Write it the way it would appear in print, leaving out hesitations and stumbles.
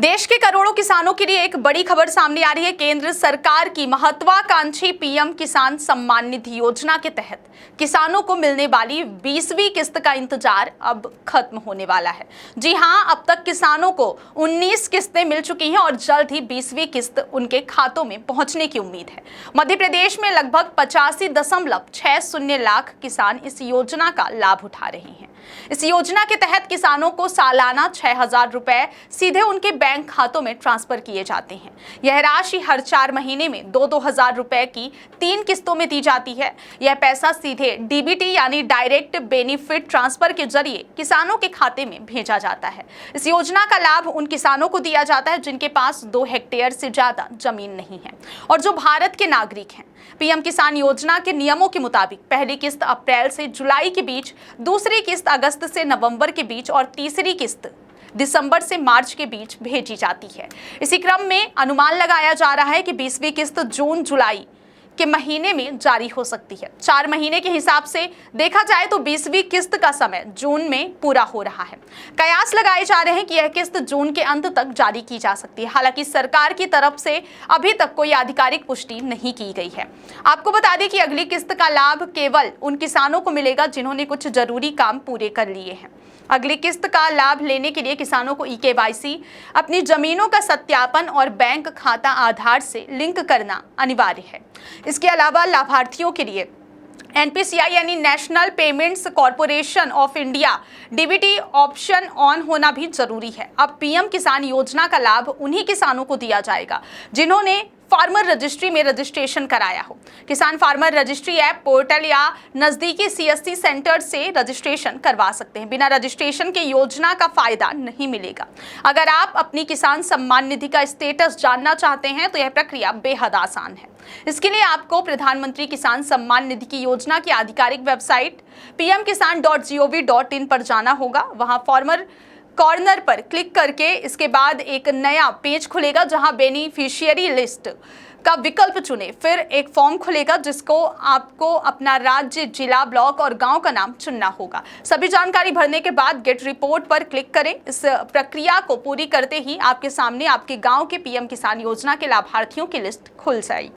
देश के करोड़ों किसानों के लिए एक बड़ी खबर सामने आ रही है। केंद्र सरकार की महत्वाकांक्षी पीएम किसान सम्मान निधि योजना के तहत किसानों को मिलने वाली 20वीं किस्त का इंतजार अब खत्म होने वाला है। जी हां, अब तक किसानों को 19 किस्तें मिल चुकी हैं और जल्द ही 20वीं किस्त उनके खातों में पहुंचने की उम्मीद है। मध्य प्रदेश में लगभग 85.60 लाख किसान इस योजना का लाभ उठा रहे हैं। इस योजना के तहत किसानों को सालाना 6,000 रुपए सीधे उनके बैंक खातों में ट्रांसफर किए जाते हैं। यह राशि हर 4 महीने में 2-2 हजार रुपए की 3 किस्तों में दी जाती है। यह पैसा सीधे डीबीटी यानी डायरेक्ट बेनिफिट ट्रांसफर के जरिए किसानों के खाते में भेजा जाता है। इस योजना का लाभ उन किसानों को दिया जाता है जिनके पास 2 हेक्टेयर से ज्यादा जमीन नहीं है और जो भारत के नागरिक हैं। पीएम किसान योजना के नियमों के मुताबिक पहली किस्त अप्रैल से जुलाई के बीच, दूसरी किस्त अगस्त से नवंबर के बीच और तीसरी किस्त दिसंबर से मार्च के बीच भेजी जाती है। इसी क्रम में अनुमान लगाया जा रहा है कि 20वीं किस्त जून जुलाई के महीने में जारी हो सकती है। 4 महीने के हिसाब से देखा जाए तो 20वीं किस्त का समय जून में पूरा हो रहा है। कयास लगाए जा रहे हैं कि यह किस्त जून के अंत तक जारी की जा सकती है। हालांकि सरकार की तरफ से अभी तक कोई आधिकारिक पुष्टि नहीं की गई है। आपको बता दें कि अगली किस्त का लाभ केवल उन किसानों को मिलेगा जिन्होंने कुछ जरूरी काम पूरे कर लिए हैं। अगली किस्त का लाभ लेने के लिए किसानों को ई-केवाईसी, अपनी जमीनों का सत्यापन और बैंक खाता आधार से लिंक करना अनिवार्य है। इसके अलावा लाभार्थियों के लिए एनपीसीआई यानी national payments corporation of India DBT option on होना भी जरूरी है। अब पीएम किसान योजना का लाभ उन्हीं किसानों को दिया जाएगा जिन्होंने फार्मर रजिस्ट्री में रजिस्ट्रेशन कराया हो। किसान फार्मर रजिस्ट्री ऐप, पोर्टल या नजदीकी सीएससी सेंटर से रजिस्ट्रेशन करवा सकते हैं। बिना रजिस्ट्रेशन के योजना का फायदा नहीं मिलेगा। अगर आप अपनी किसान सम्मान निधि का स्टेटस जानना चाहते हैं तो यह प्रक्रिया बेहद आसान है। इसके लिए आपको प्रधानमंत्री किसान सम्मान निधि की योजना की आधिकारिक वेबसाइट pmkisan.gov.in पर जाना होगा। वहां फार्मर कॉर्नर पर क्लिक करके इसके बाद एक नया पेज खुलेगा जहां बेनिफिशियरी लिस्ट का विकल्प चुने। फिर एक फॉर्म खुलेगा जिसको आपको अपना राज्य, जिला, ब्लॉक और गांव का नाम चुनना होगा। सभी जानकारी भरने के बाद गेट रिपोर्ट पर क्लिक करें। इस प्रक्रिया को पूरी करते ही आपके सामने आपके गांव के पीएम किसान योजना के लाभार्थियों की लिस्ट खुल जाएगी।